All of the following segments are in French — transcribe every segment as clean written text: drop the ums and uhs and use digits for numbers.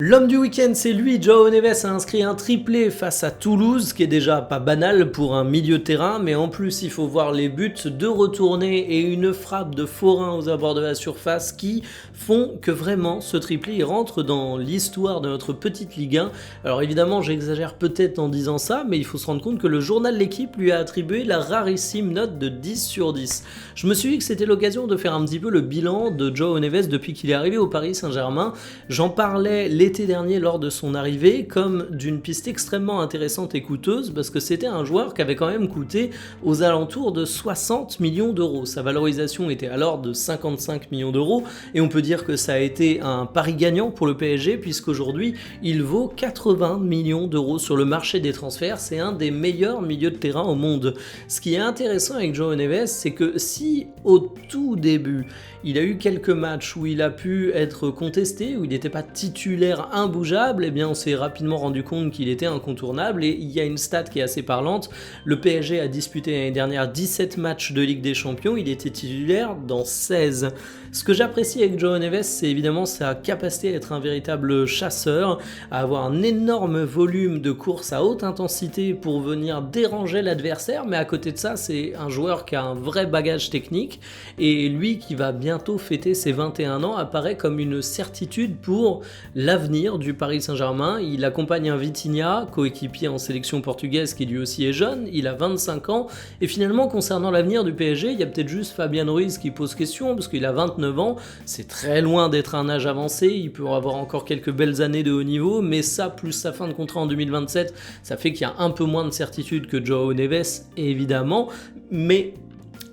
L'homme du week-end, c'est lui. João Neves a inscrit un triplé face à Toulouse, ce qui est déjà pas banal pour un milieu de terrain, mais en plus il faut voir les buts de retourner et une frappe de forain aux abords de la surface qui font que vraiment ce triplé rentre dans l'histoire de notre petite Ligue 1. Alors évidemment j'exagère peut-être en disant ça, mais il faut se rendre compte que le journal L'Équipe lui a attribué la rarissime note de 10 sur 10. Je me suis dit que c'était l'occasion de faire un petit peu le bilan de João Neves depuis qu'il est arrivé au Paris Saint-Germain. J'en parlais l'été dernier lors de son arrivée comme d'une piste extrêmement intéressante et coûteuse parce que c'était un joueur qui avait quand même coûté aux alentours de 60 millions d'euros. Sa valorisation était alors de 55 millions d'euros et on peut dire que ça a été un pari gagnant pour le PSG puisqu'aujourd'hui il vaut 80 millions d'euros sur le marché des transferts. C'est un des meilleurs milieux de terrain au monde. Ce qui est intéressant avec João Neves, c'est que si au tout début il a eu quelques matchs où il a pu être contesté, où il n'était pas titulaire imbougeable, eh bien on s'est rapidement rendu compte qu'il était incontournable et il y a une stat qui est assez parlante. Le PSG a disputé l'année dernière 17 matchs de Ligue des Champions, il était titulaire dans 16. Ce que j'apprécie avec João Neves, c'est évidemment sa capacité à être un véritable chasseur, à avoir un énorme volume de courses à haute intensité pour venir déranger l'adversaire, mais à côté de ça, c'est un joueur qui a un vrai bagage technique et lui qui va bientôt fêter ses 21 ans apparaît comme une certitude pour l'avenir du Paris Saint-Germain. Il accompagne un Vitinha, coéquipier en sélection portugaise qui lui aussi est jeune, il a 25 ans et finalement concernant l'avenir du PSG, il y a peut-être juste Fabian Ruiz qui pose question parce qu'il a 29 ans, c'est très loin d'être un âge avancé, il peut avoir encore quelques belles années de haut niveau, mais ça plus sa fin de contrat en 2027, ça fait qu'il y a un peu moins de certitude que João Neves évidemment, mais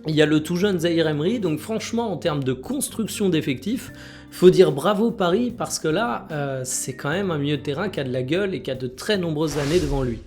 il y a le tout jeune Zaïre Emery, donc franchement en termes de construction d'effectifs, faut dire bravo Paris parce que là c'est quand même un milieu de terrain qui a de la gueule et qui a de très nombreuses années devant lui.